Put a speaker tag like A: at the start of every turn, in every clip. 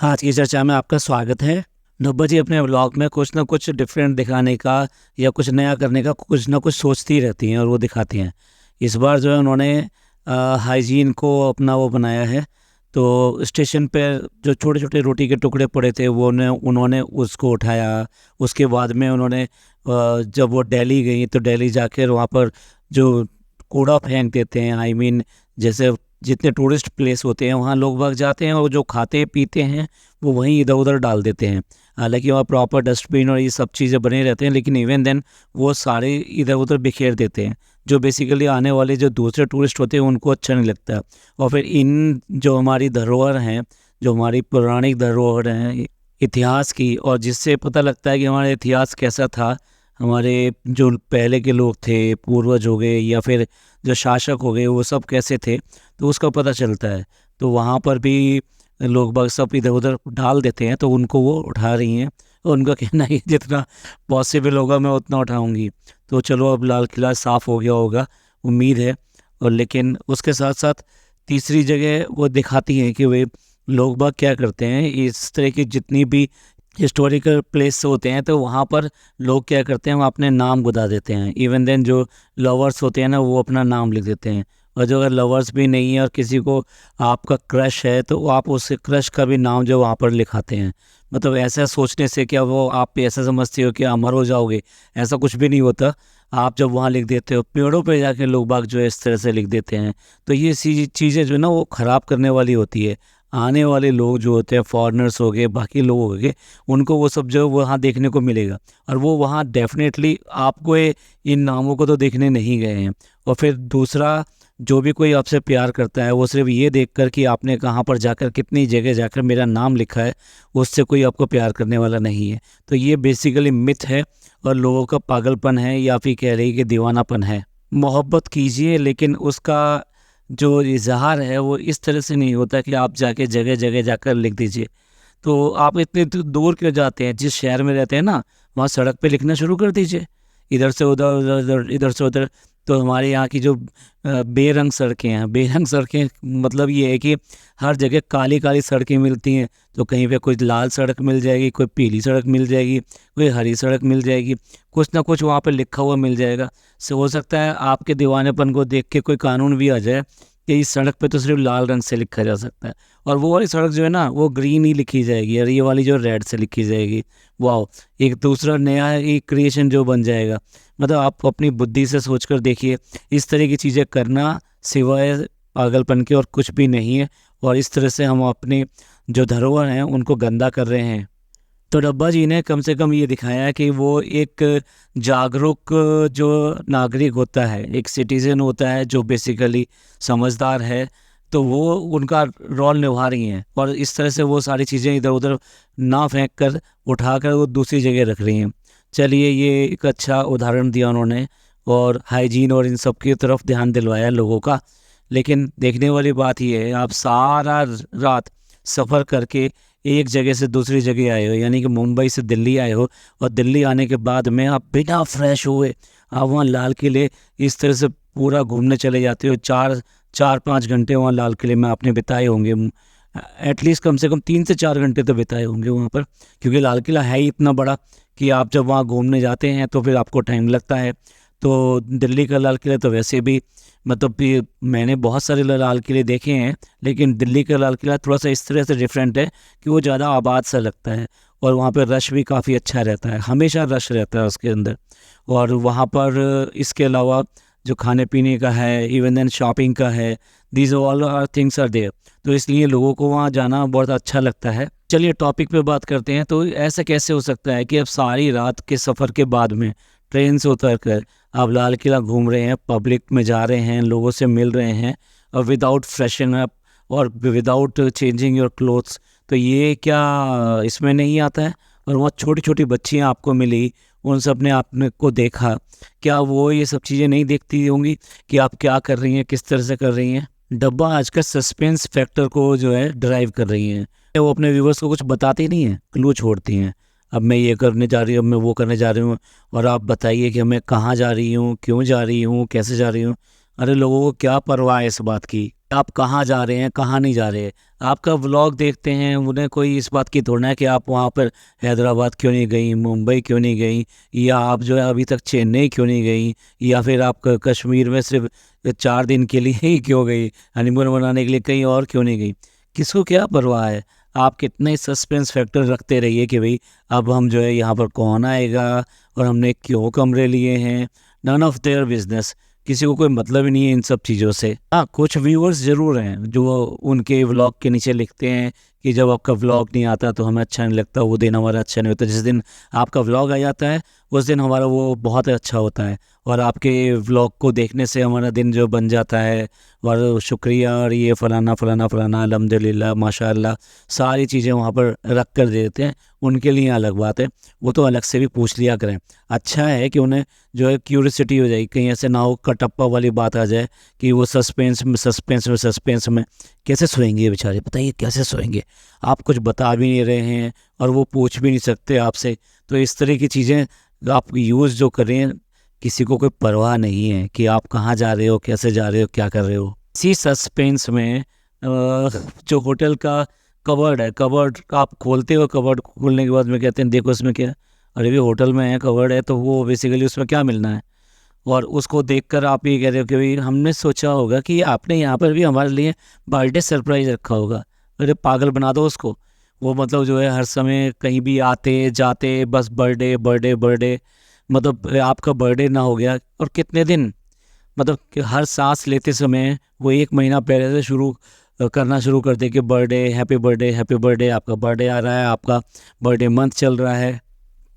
A: आज की चर्चा में आपका स्वागत है। नब्बा जी अपने व्लॉग में कुछ ना कुछ डिफरेंट दिखाने का या कुछ नया करने का कुछ ना कुछ सोचती रहती हैं और वो दिखाती हैं। इस बार जो है उन्होंने हाइजीन को अपना वो बनाया है। तो स्टेशन पे जो छोटे-छोटे रोटी के टुकड़े पड़े थे वो उन्हें उन्होंने उसको उठाया। उसके बाद में उन्होंने जब वो दिल्ली गई तो दिल्ली जाकर वहाँ पर जो कूड़ा फेंक देते हैं, आई मीन जैसे जितने टूरिस्ट प्लेस होते हैं वहाँ लोग बाग जाते हैं और जो खाते पीते हैं वो वहीं इधर-उधर डाल देते हैं। हालाँकि वहाँ प्रॉपर डस्टबिन और ये सब चीज़ें बने रहते हैं, लेकिन इवन देन वो सारे इधर-उधर बिखेर देते हैं, जो बेसिकली आने वाले जो दूसरे टूरिस्ट होते हैं उनको अच्छा नहीं लगता। और फिर इन जो हमारी धरोहर हैं, जो हमारी पौराणिक धरोहर हैं इतिहास की, और जिससे पता लगता है कि हमारा इतिहास कैसा था, हमारे जो पहले के लोग थे, पूर्वज हो गए या फिर जो शासक हो गए, वो सब कैसे थे, तो उसका पता चलता है। तो वहाँ पर भी लोग बाग सब इधर-उधर डाल देते हैं, तो उनको वो उठा रही हैं और उनका कहना है कि जितना पॉसिबल होगा मैं उतना उठाऊँगी। तो चलो अब लाल किला साफ़ हो गया होगा, उम्मीद है। और लेकिन उसके साथ-साथ तीसरी जगह वो दिखाती हैं कि वे लोग बाग क्या करते हैं, इस तरह की जितनी भी हिस्टोरिकल प्लेस होते हैं तो वहाँ पर लोग क्या करते हैं, वो अपने नाम गुदा देते हैं। इवन देन जो लवर्स होते हैं ना, वो अपना नाम लिख देते हैं। और जो अगर लवर्स भी नहीं है और किसी को आपका क्रश है तो वो आप उस क्रश का भी नाम जो वहाँ पर लिखाते हैं। मतलब ऐसा सोचने से क्या वो आप ऐसा समझते हो कि अमर हो जाओगे, ऐसा कुछ भी नहीं होता। आप जब वहाँ लिख देते हो, पेड़ों पे जाके लोग बाग जो है इस तरह से लिख देते हैं, तो ये चीज़ें जो है ना वो ख़राब करने वाली होती है। आने वाले लोग जो होते हैं, फॉरेनर्स हो गए, बाकी लोग हो गए, उनको वो सब जो वहाँ देखने को मिलेगा और वो वहाँ डेफ़िनेटली आपको इन नामों को तो देखने नहीं गए हैं। और फिर दूसरा, जो भी कोई आपसे प्यार करता है वो सिर्फ़ ये देखकर कि आपने कहाँ पर जाकर, कितनी जगह जाकर मेरा नाम लिखा है, उससे कोई आपको प्यार करने वाला नहीं है। तो ये बेसिकली मिथ है और लोगों का पागलपन है या फिर कह रही कि दीवानापन है। मोहब्बत कीजिए, लेकिन उसका जो इज़हार है वो इस तरह से नहीं होता कि आप जाके जगह-जगह जाकर लिख दीजिए। तो आप इतने दूर क्यों जाते हैं? जिस शहर में रहते हैं ना, वहाँ सड़क पे लिखना शुरू कर दीजिए। इधर से उधर, उधर इधर से उधर। तो हमारे यहाँ की जो बेरंग सड़कें हैं, बेरंग सड़कें मतलब ये है कि हर जगह काली-काली सड़कें मिलती हैं। तो कहीं पे कोई लाल सड़क मिल जाएगी, कोई पीली सड़क मिल जाएगी, कोई हरी सड़क मिल जाएगी, कुछ ना कुछ वहाँ पे लिखा हुआ मिल जाएगा। सो हो सकता है आपके दीवानेपन को देख के कोई कानून भी आ जाए कि इस सड़क पे तो सिर्फ लाल रंग से लिखा जा सकता है और वो वाली सड़क जो है ना वो ग्रीन ही लिखी जाएगी और ये वाली जो रेड से लिखी जाएगी। वाह! एक दूसरा नया एक क्रिएशन जो बन जाएगा। मतलब आप अपनी बुद्धि से सोचकर देखिए, इस तरह की चीज़ें करना सिवाय पागलपन के और कुछ भी नहीं है और इस तरह से हम अपनी जो धरोहर हैं उनको गंदा कर रहे हैं। तो डब्बा जी ने कम से कम ये दिखाया है कि वो एक जागरूक जो नागरिक होता है, एक सिटीज़न होता है जो बेसिकली समझदार है, तो वो उनका रोल निभा रही हैं और इस तरह से वो सारी चीज़ें इधर-उधर ना फेंक कर उठाकर वो दूसरी जगह रख रही हैं। चलिए, ये एक अच्छा उदाहरण दिया उन्होंने और हाइजीन और इन सब की तरफ ध्यान दिलवाया लोगों का। लेकिन देखने वाली बात ये है, आप सारा रात सफ़र करके एक जगह से दूसरी जगह आए हो, यानी कि मुंबई से दिल्ली आए हो और दिल्ली आने के बाद में आप बिना फ्रेश हुए आप वहाँ लाल किले इस तरह से पूरा घूमने चले जाते हो। 4-5 घंटे वहाँ लाल किले में आपने बिताए होंगे। एटलीस्ट कम से कम 3 से 4 घंटे तो बिताए होंगे वहाँ पर, क्योंकि लाल किला है ही इतना बड़ा कि आप जब वहाँ घूमने जाते हैं तो फिर आपको टाइम लगता है। तो दिल्ली का लाल किला तो वैसे भी मतलब कि मैंने बहुत सारे लाल किले देखे हैं, लेकिन दिल्ली का लाल किला थोड़ा-सा इस तरह से डिफरेंट है कि वो ज़्यादा आबाद सा लगता है और वहाँ पे रश भी काफ़ी अच्छा रहता है, हमेशा रश रहता है उसके अंदर। और वहाँ पर इसके अलावा जो खाने-पीने का है, इवन देन शॉपिंग का है, these all are things are there. तो इसलिए लोगों को वहाँ जाना बहुत अच्छा लगता है। चलिए टॉपिक पे बात करते हैं। तो ऐसा कैसे हो सकता है कि अब सारी रात के सफ़र के बाद में ट्रेन से उतर कर आप लाल किला घूम रहे हैं, पब्लिक में जा रहे हैं, लोगों से मिल रहे हैं और विदाउट फ्रेशन अप और विदाउट चेंजिंग योर क्लोथ्स, तो ये क्या इसमें नहीं आता है? और वहाँ छोटी-छोटी बच्चियाँ आपको मिली, उन सब ने आपने को देखा, क्या वो ये सब चीज़ें नहीं देखती होंगी कि आप क्या कर रही हैं, किस तरह से कर रही हैं? डब्बा आजकल सस्पेंस फैक्टर को जो है ड्राइव कर रही हैं। वो अपने व्यूअर्स को कुछ बताती नहीं हैं, क्लू छोड़ती हैं। अब मैं ये करने जा रही हूँ, अब मैं वो करने जा रही हूँ और आप बताइए कि मैं कहाँ जा रही हूँ, क्यों जा रही हूँ, कैसे जा रही हूँ? अरे लोगों को क्या परवाह है इस बात की? आप कहाँ जा रहे हैं, कहाँ नहीं जा रहे। आपका व्लॉग देखते हैं, उन्हें कोई इस बात की थोड़ा है कि आप वहाँ पर हैदराबाद क्यों नहीं गई, मुंबई क्यों नहीं गई, या आप जो है अभी तक चेन्नई क्यों नहीं गई, या फिर आप कश्मीर में सिर्फ 4 दिन के लिए ही क्यों गई, हनीमून मनाने के लिए कहीं और क्यों नहीं गई। किसको क्या परवाह है। आप कितने सस्पेंस फैक्टर रखते रहिए कि भाई अब हम जो है यहाँ पर कौन आएगा और हमने क्यों कमरे लिए हैं। None of their business. किसी को कोई मतलब ही नहीं है इन सब चीज़ों से। हाँ, कुछ व्यूअर्स ज़रूर हैं जो उनके व्लॉग के नीचे लिखते हैं कि जब आपका व्लॉग नहीं आता तो हमें अच्छा नहीं लगता, वो दिन हमारा अच्छा नहीं होता। जिस दिन आपका व्लॉग आ जाता है उस दिन हमारा वो बहुत अच्छा होता है, और आपके व्लॉग को देखने से हमारा दिन जो बन जाता है, और शुक्रिया और ये फ़लाना फ़लाना फ़लाना अल्हम्दुलिल्लाह माशाअल्लाह सारी चीज़ें वहाँ पर रख कर देते हैं। उनके लिए अलग बात है, वो तो अलग से भी पूछ लिया करें। अच्छा है कि उन्हें जो है क्यूरियोसिटी हो जाएगी, कहीं ऐसे ना हो कटप्पा वाली बात आ जाए कि वो सस्पेंस में कैसे सोएंगे बेचारे, बताइए कैसे सोएंगे। आप कुछ बता भी नहीं रहे हैं और वो पूछ भी नहीं सकते आपसे। तो इस तरह की चीज़ें आप यूज़ जो कर रहे हैं, किसी को कोई परवाह नहीं है कि आप कहाँ जा रहे हो, कैसे जा रहे हो, क्या कर रहे हो। इसी सस्पेंस में जो होटल का कवर्ड है, कवर्ड आप खोलते हो, कवर्ड खोलने के बाद में कहते हैं देखो इसमें क्या है। अरे भी होटल में है, कवर्ड है, तो वो बेसिकली उसमें क्या मिलना है। और उसको देखकर आप ये कह रहे हो कि भाई हमने सोचा होगा कि आपने यहाँ पर भी हमारे लिए बर्थडे सरप्राइज़ रखा होगा। अरे पागल बना दो उसको। वो मतलब जो है हर समय कहीं भी आते जाते बस बर्थडे बर्थडे बर्थडे। मतलब आपका बर्थडे ना हो गया और कितने दिन, मतलब कि हर सांस लेते समय वो 1 महीना पहले से करना शुरू कर दे कि birthday happy birthday happy birthday, आपका बर्थडे आ रहा है, आपका बर्थडे मंथ चल रहा है।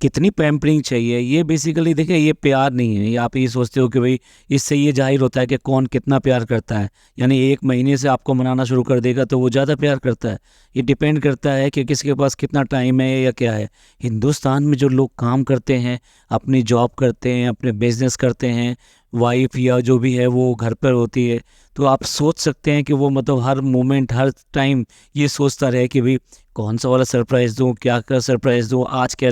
A: कितनी पैम्परिंग चाहिए। ये बेसिकली देखिए ये प्यार नहीं है। ये आप ये सोचते हो कि भाई इससे ये जाहिर होता है कि कौन कितना प्यार करता है। यानी 1 महीने से आपको मनाना शुरू कर देगा तो वो ज़्यादा प्यार करता है। ये डिपेंड करता है कि किसके पास कितना टाइम है या क्या है। हिंदुस्तान में जो लोग काम करते हैं, अपनी जॉब करते हैं, अपने बिजनेस करते हैं, वाइफ या जो भी है वो घर पर होती है, तो आप सोच सकते हैं कि वो मतलब हर मोमेंट हर टाइम ये सोचता रहे कि भाई कौन सा वाला सरप्राइज़ दूँ, क्या क्या सरप्राइज़ दूँ, आज क्या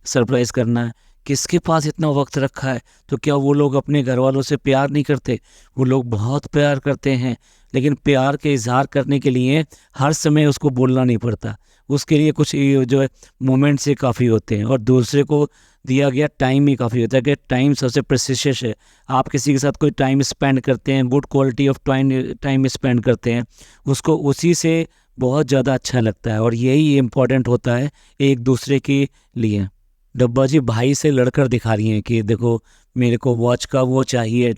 A: सरप्राइज़ करना है। किसके पास इतना वक्त रखा है। तो क्या वो लोग अपने घर वालों से प्यार नहीं करते। वो लोग बहुत प्यार करते हैं, लेकिन प्यार के इजहार करने के लिए हर समय उसको बोलना नहीं पड़ता। उसके लिए कुछ ये जो है मोमेंट्स ही काफ़ी होते हैं, और दूसरे को दिया गया टाइम ही काफ़ी होता है कि टाइम सबसे प्रेशियस है। आप किसी के साथ कोई टाइम स्पेंड करते हैं, good quality of time spend करते हैं, उसको उसी से बहुत ज़्यादा अच्छा लगता है, और यही इम्पोर्टेंट होता है एक दूसरे के लिए। डब्बा जी भाई से लड़कर दिखा रही हैं कि देखो मेरे को वॉच का वो चाहिए,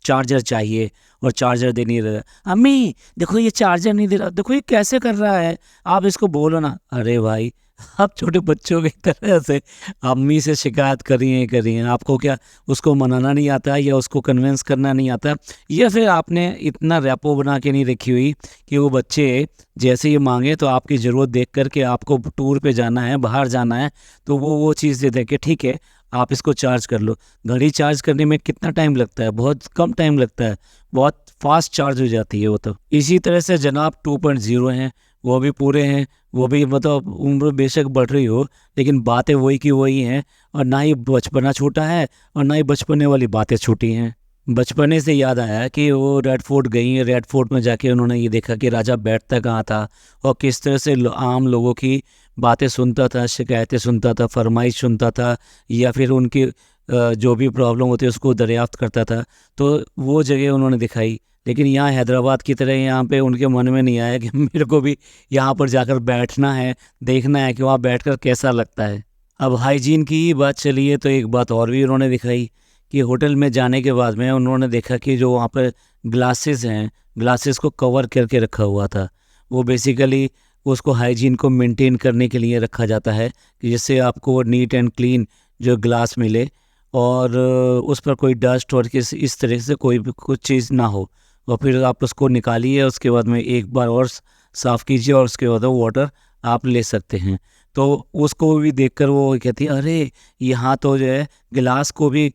A: चार्जर चाहिए, और चार्जर दे नहीं रहा। अम्मी देखो ये चार्जर नहीं दे रहा, देखो ये कैसे कर रहा है, आप इसको बोलो ना। अरे भाई आप छोटे बच्चों की तरह से अम्मी से शिकायत कर रही हैं। आपको क्या उसको मनाना नहीं आता, या उसको कन्विंस करना नहीं आता, या फिर आपने इतना रैपो बना के नहीं रखी हुई कि वो बच्चे जैसे ये मांगे तो आपकी ज़रूरत देख कर के आपको टूर पे जाना है, बाहर जाना है, तो वो चीज़ दे दे के ठीक है आप इसको चार्ज कर लो। घड़ी चार्ज करने में कितना टाइम लगता है, बहुत कम टाइम लगता है, बहुत फास्ट चार्ज हो जाती है वो तो। इसी तरह से जनाब 2.0 हैं, वो भी पूरे हैं। वो भी मतलब उम्र बेशक बढ़ रही हो, लेकिन बातें वही की वही हैं, और ना ही बचपना छूटा है और ना ही बचपने वाली बातें छूटी हैं। बचपने से याद आया कि वो रेड फोर्ट गई, रेड फोर्ट में जाके उन्होंने ये देखा कि राजा बैठता कहाँ था, और किस तरह से आम लोगों की बातें सुनता था, शिकायतें सुनता था, फरमाइश सुनता था, या फिर उनकी जो भी प्रॉब्लम होती है उसको दरियाफ्त करता था। तो वो जगह उन्होंने दिखाई। लेकिन यहाँ हैदराबाद की तरह यहाँ पे उनके मन में नहीं आया कि मेरे को भी यहाँ पर जाकर बैठना है, देखना है कि वहाँ बैठकर कैसा लगता है। अब हाइजीन की ही बात चली है तो एक बात और भी उन्होंने दिखाई कि होटल में जाने के बाद में उन्होंने देखा कि जो वहाँ पर ग्लासेस हैं, ग्लासेस को कवर करके रखा हुआ था। वो बेसिकली उसको हाइजीन को मेंटेन करने के लिए रखा जाता है कि जिससे आपको नीट एंड क्लीन जो ग्लास मिले, और उस पर कोई डस्ट और इस तरह से कोई भी कुछ चीज़ ना हो। और फिर आप उसको निकालिए, उसके बाद में एक बार और साफ़ कीजिए, और उसके बाद वो वाटर आप ले सकते हैं। तो उसको भी देखकर वो कहती है अरे यहाँ तो जो है गिलास को भी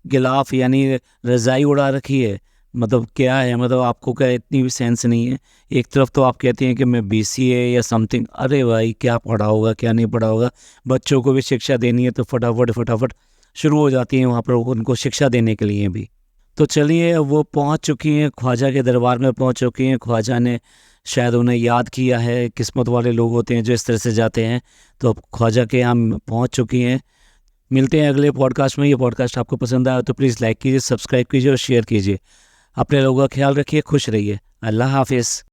A: गिलाफ यानी रज़ाई उड़ा रखी है। मतलब क्या है, मतलब आपको क्या इतनी भी सेंस नहीं है। एक तरफ तो आप कहती हैं कि मैं बीसीए या समथिंग, अरे भाई क्या पढ़ा होगा क्या नहीं पढ़ा होगा। बच्चों को भी शिक्षा देनी है तो फटाफट फटाफट शुरू हो जाती हैं वहाँ पर उनको शिक्षा देने के लिए भी। तो चलिए, वो पहुंच चुकी हैं, ख्वाजा के दरबार में पहुंच चुकी हैं। ख्वाजा ने शायद उन्हें याद किया है। किस्मत वाले लोग होते हैं जो इस तरह से जाते हैं। तो अब ख्वाजा के यहाँ पहुंच चुकी हैं। मिलते हैं अगले पॉडकास्ट में। ये पॉडकास्ट आपको पसंद आया तो प्लीज़ लाइक कीजिए, सब्सक्राइब कीजिए और शेयर कीजिए। अपने लोगों का ख्याल रखिए, खुश रहिए। अल्लाह हाफिज़।